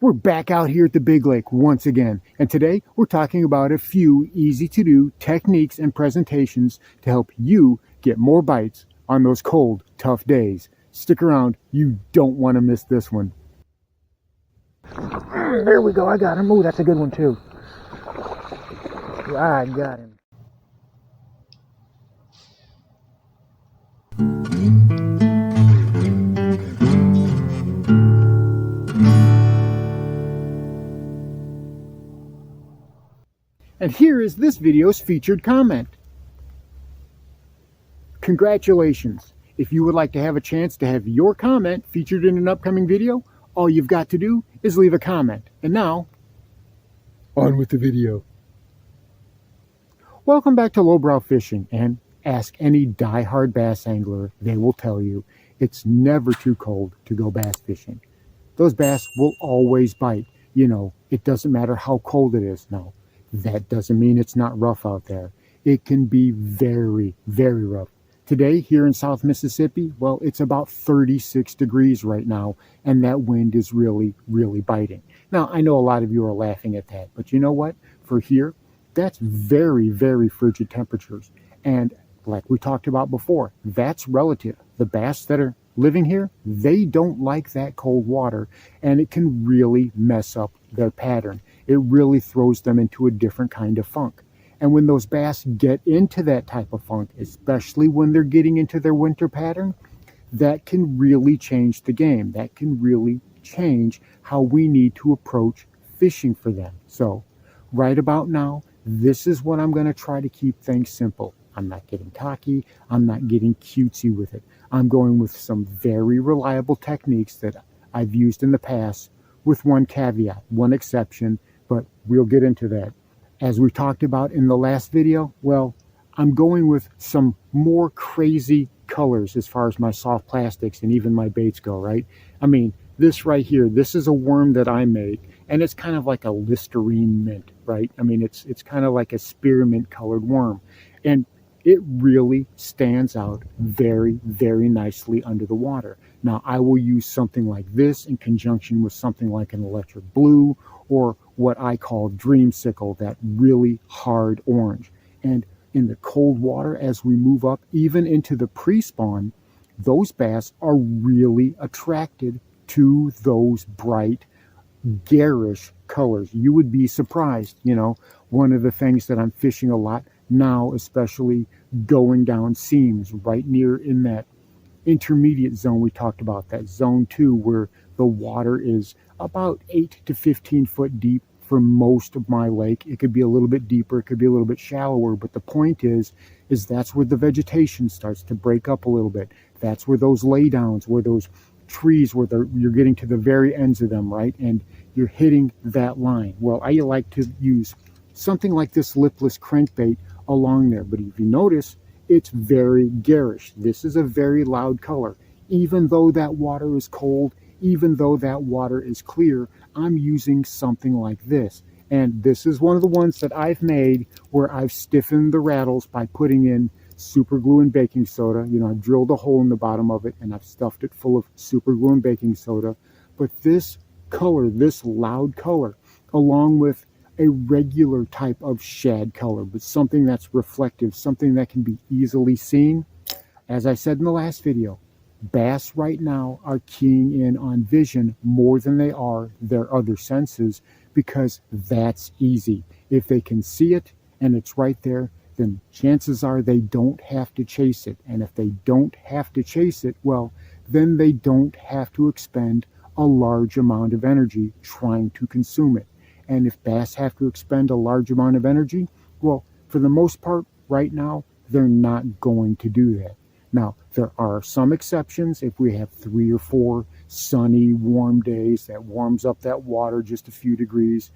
We're back out here at the Big Lake once again, and today we're talking about a few easy-to-do techniques and presentations to help you get more bites on those cold, tough days. Stick around, you don't want to miss this one. There we go, I got him. Ooh, that's a good one too. I got him. And here is this video's featured comment. Congratulations! If you would like to have a chance to have your comment featured in an upcoming video, all you've got to do is leave a comment. And now, on with the video. Welcome back to Lowbrow Fishing, and ask any die-hard bass angler, they will tell you it's never too cold to go bass fishing. Those bass will always bite. You know, it doesn't matter how cold it is. No, that doesn't mean it's not rough out there. It can be very, very rough. Today, here in South Mississippi, well, it's about 36 degrees right now, and that wind is really, really biting. Now, I know a lot of you are laughing at that, but you know what? For here, that's very, very frigid temperatures. And like we talked about before, that's relative. The bass that are living here, they don't like that cold water, and it can really mess up their pattern. It really throws them into a different kind of funk. And when those bass get into that type of funk, especially when they're getting into their winter pattern, that can really change the game. That can really change how we need to approach fishing for them. So right about now, this is what I'm going to try to keep things simple. I'm not getting cocky. I'm not getting cutesy with it. I'm going with some very reliable techniques that I've used in the past, with one caveat, one exception, but we'll get into that. As we talked about in the last video, well, I'm going with some more crazy colors as far as my soft plastics and even my baits go, right? I mean, this right here, this is a worm that I make, and it's kind of like a Listerine mint, right? I mean, it's kind of like a spearmint colored worm, and it really stands out very, very nicely under the water. Now, I will use something like this in conjunction with something like an electric blue, or what I call dreamsicle, that really hard orange. And in the cold water, as we move up, even into the pre-spawn, those bass are really attracted to those bright, garish colors. You would be surprised. You know, one of the things that I'm fishing a lot now, especially going down seams right near in that intermediate zone we talked about, that zone 2, where the water is about 8 to 15 foot deep for most of my lake. It could be a little bit deeper, it could be a little bit shallower, but the point is that's where the vegetation starts to break up a little bit. That's where those laydowns, where those trees, where you're getting to the very ends of them, right? And you're hitting that line. Well, I like to use something like this lipless crankbait along there, but if you notice, it's very garish. This is a very loud color. Even though that water is cold, even though that water is clear, I'm using something like this. And this is one of the ones that I've made where I've stiffened the rattles by putting in super glue and baking soda. You know, I've drilled a hole in the bottom of it and I've stuffed it full of super glue and baking soda. But this color, this loud color, along with a regular type of shad color, but something that's reflective, something that can be easily seen. As I said in the last video, bass right now are keying in on vision more than they are their other senses, because that's easy. If they can see it and it's right there, then chances are they don't have to chase it. And if they don't have to chase it, well, then they don't have to expend a large amount of energy trying to consume it. And if bass have to expend a large amount of energy, well, for the most part, right now, they're not going to do that. Now, there are some exceptions. If we have 3 or 4 sunny, warm days that warms up that water just a few degrees,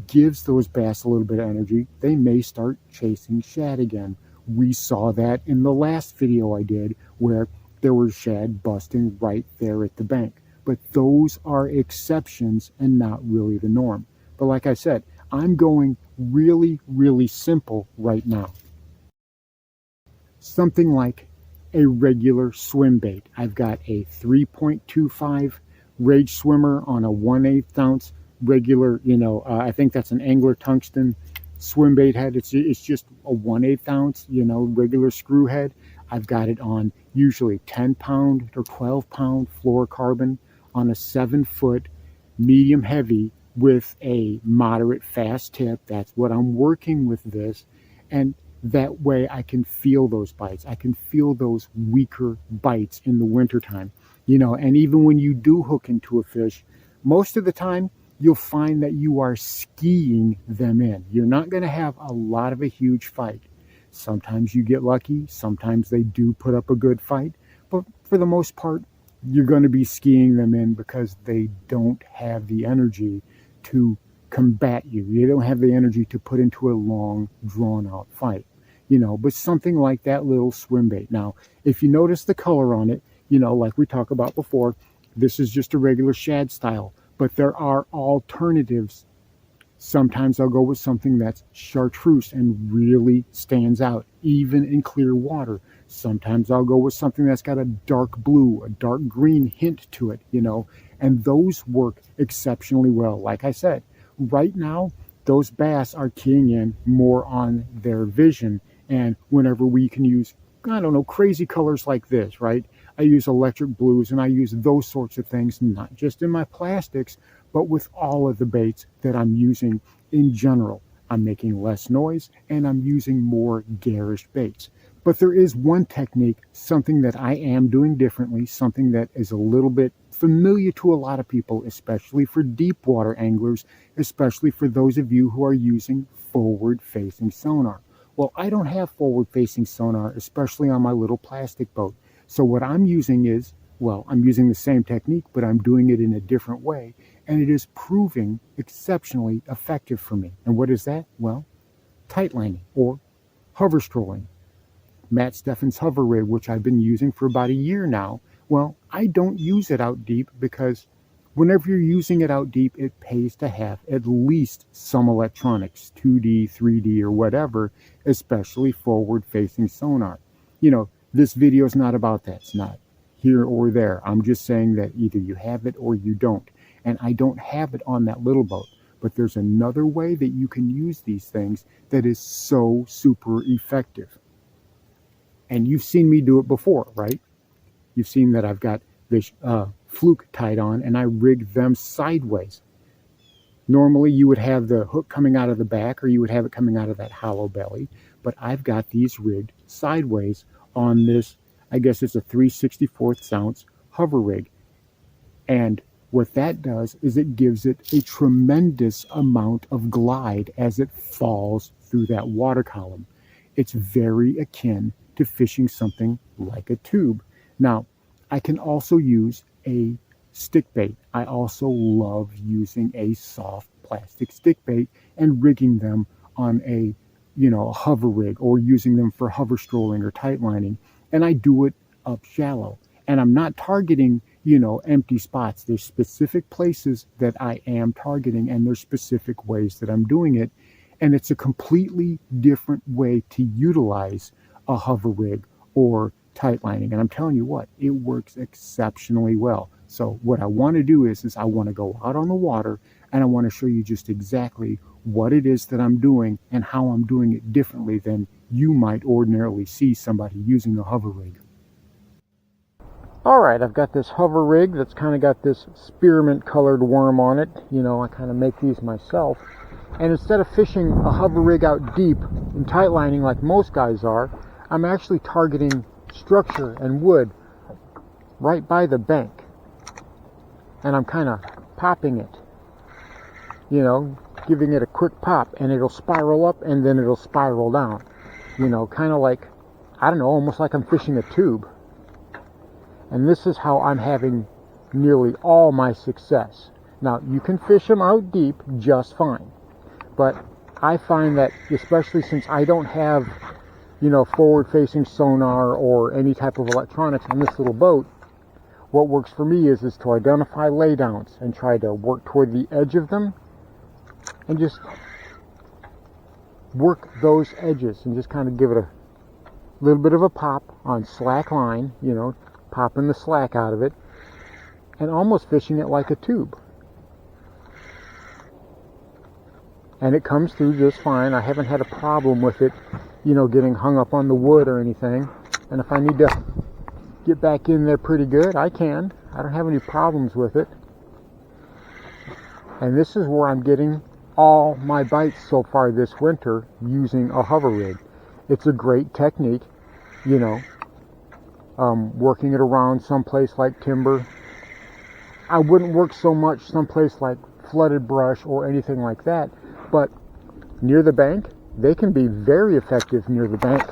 gives those bass a little bit of energy, they may start chasing shad again. We saw that in the last video I did, where there were shad busting right there at the bank. But those are exceptions and not really the norm. But like I said, I'm going really, really simple right now. Something like a regular swim bait. I've got a 3.25 Rage Swimmer on a 1/8 ounce regular, I think that's an angler tungsten swim bait head. It's just a 1/8 ounce, regular screw head. I've got it on usually 10-pound or 12-pound fluorocarbon on a 7-foot medium heavy with a moderate fast tip. That's what I'm working with this. And that way I can feel those bites. I can feel those weaker bites in the wintertime. And even when you do hook into a fish, most of the time you'll find that you are skiing them in. You're not going to have a lot of a huge fight. Sometimes you get lucky. Sometimes they do put up a good fight. But for the most part, you're going to be skiing them in because they don't have the energy to combat you. They don't have the energy to put into a long, drawn-out fight. But something like that little swim bait. Now, if you notice the color on it, like we talked about before, this is just a regular shad style. But there are alternatives. Sometimes I'll go with something that's chartreuse and really stands out, even in clear water. Sometimes I'll go with something that's got a dark blue, a dark green hint to it, and those work exceptionally well. Like I said, right now, those bass are keying in more on their vision. And whenever we can use, crazy colors like this, right? I use electric blues and I use those sorts of things, not just in my plastics, but with all of the baits that I'm using in general. I'm making less noise and I'm using more garish baits. But there is one technique, something that I am doing differently, something that is a little bit familiar to a lot of people, especially for deep water anglers, especially for those of you who are using forward-facing sonar. Well, I don't have forward-facing sonar, especially on my little plastic boat. So what I'm using is, I'm using the same technique, but I'm doing it in a different way. And it is proving exceptionally effective for me. And what is that? Well, tight lining or hover strolling. Matt Steffen's hover rig, which I've been using for about a year now. Well, I don't use it out deep because whenever you're using it out deep, it pays to have at least some electronics, 2D, 3D, or whatever, especially forward-facing sonar. This video is not about that. It's not here or there. I'm just saying that either you have it or you don't. And I don't have it on that little boat. But there's another way that you can use these things that is so super effective. And you've seen me do it before, right? You've seen that I've got this fluke tied on and I rig them sideways. Normally you would have the hook coming out of the back or you would have it coming out of that hollow belly. But I've got these rigged sideways on this, I guess it's a 3/64 ounce hover rig. And what that does is it gives it a tremendous amount of glide as it falls through that water column. It's very akin to fishing something like a tube. Now, I can also use a stick bait. I also love using a soft plastic stick bait and rigging them on a hover rig or using them for hover strolling or tight lining. And I do it up shallow. And I'm not targeting, empty spots. There's specific places that I am targeting and there's specific ways that I'm doing it. And it's a completely different way to utilize a hover rig or tight lining. And I'm telling you what, it works exceptionally well. So what I want to do is I want to go out on the water and I want to show you just exactly what it is that I'm doing and how I'm doing it differently than you might ordinarily see somebody using a hover rig. Alright, I've got this hover rig that's kind of got this spearmint colored worm on it. I kind of make these myself. And instead of fishing a hover rig out deep and tight lining like most guys are, I'm actually targeting structure and wood right by the bank. And I'm kind of popping it, giving it a quick pop, and it'll spiral up and then it'll spiral down. Kind of like, almost like I'm fishing a tube. And this is how I'm having nearly all my success. Now, you can fish them out deep just fine. But I find that, especially since I don't have, forward-facing sonar or any type of electronics on this little boat, what works for me is to identify laydowns and try to work toward the edge of them and just work those edges and just kind of give it a little bit of a pop on slack line, popping the slack out of it and almost fishing it like a tube. and it comes through just fine. I haven't had a problem with it, you know, getting hung up on the wood or anything. And if I need to get back in there pretty good, I can. I don't have any problems with it. And this is where I'm getting all my bites so far this winter using a hover rig. It's a great technique, you know, working it around someplace like timber. I wouldn't work so much someplace like flooded brush or anything like that, but near the bank, they can be very effective near the bank.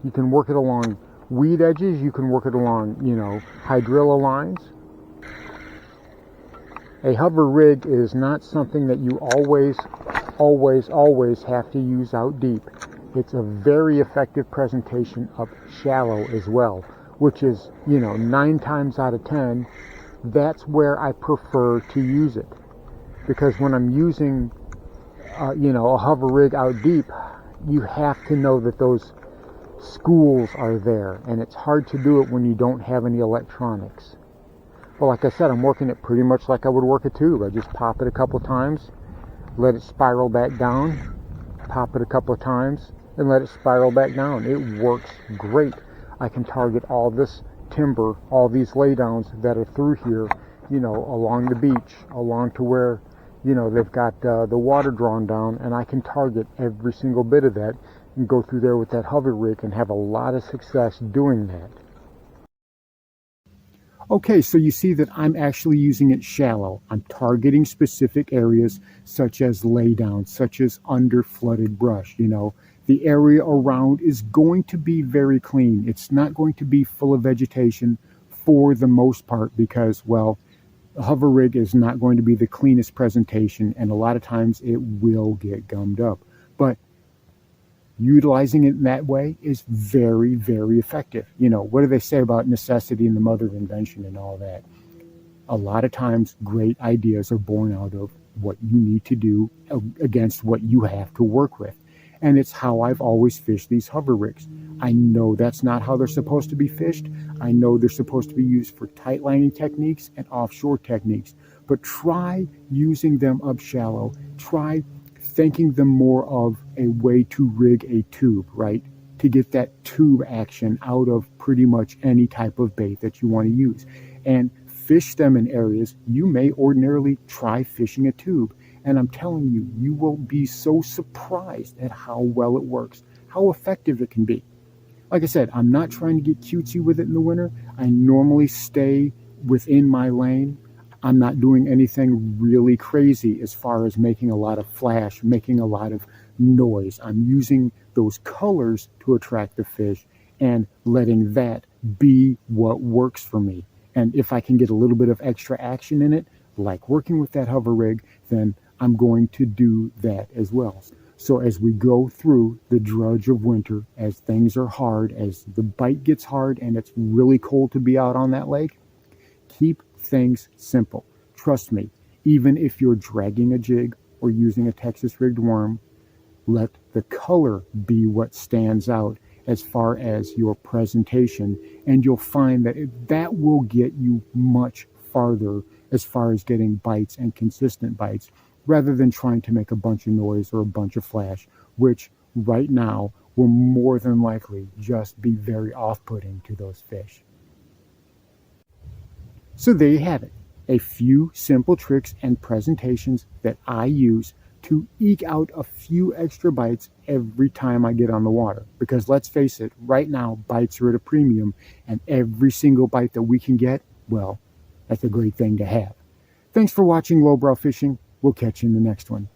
You can work it along weed edges, you can work it along, you know, hydrilla lines. A hover rig is not something that you always have to use out deep. It's a very effective presentation up shallow as well, which is, you know, 9 times out of 10, that's where I prefer to use it. Because when I'm using, you know, a hover rig out deep, you have to know that those schools are there, and it's hard to do it when you don't have any electronics. Well, like I said, I'm working it pretty much like I would work a tube. I just pop it a couple times, let it spiral back down, pop it a couple of times, and let it spiral back down. It works great. I can target all this timber, all these laydowns that are through here, you know, along the beach, along to where, you know, they've got the water drawn down, and I can target every single bit of that and go through there with that hover rig and have a lot of success doing that. Okay, so you see that I'm actually using it shallow. I'm targeting specific areas such as laydowns, such as under flooded brush, you know. The area around is going to be very clean. It's not going to be full of vegetation for the most part because, well, a hover rig is not going to be the cleanest presentation, and a lot of times it will get gummed up. But utilizing it in that way is very, very effective. You know, what do they say about necessity and the mother of invention and all that? A lot of times great ideas are born out of what you need to do against what you have to work with. And it's how I've always fished these hover rigs. I know that's not how they're supposed to be fished. I know they're supposed to be used for tight lining techniques and offshore techniques, but try using them up shallow. Try thinking them more of a way to rig a tube, right? To get that tube action out of pretty much any type of bait that you want to use. And fish them in areas you may ordinarily try fishing a tube. And I'm telling you, you will be so surprised at how well it works, how effective it can be. Like I said, I'm not trying to get cutesy with it in the winter. I normally stay within my lane. I'm not doing anything really crazy as far as making a lot of flash, making a lot of noise. I'm using those colors to attract the fish and letting that be what works for me. And if I can get a little bit of extra action in it, like working with that hover rig, then I'm going to do that as well. So as we go through the drudge of winter, as things are hard, as the bite gets hard and it's really cold to be out on that lake, keep things simple. Trust me, even if you're dragging a jig or using a Texas rigged worm, let the color be what stands out as far as your presentation, and you'll find that that will get you much farther as far as getting bites and consistent bites, rather than trying to make a bunch of noise or a bunch of flash, which right now will more than likely just be very off-putting to those fish. So there you have it, a few simple tricks and presentations that I use to eke out a few extra bites every time I get on the water. Because let's face it, right now bites are at a premium, and every single bite that we can get, well, that's a great thing to have. Thanks for watching Lowbrow Fishing. We'll catch you in the next one.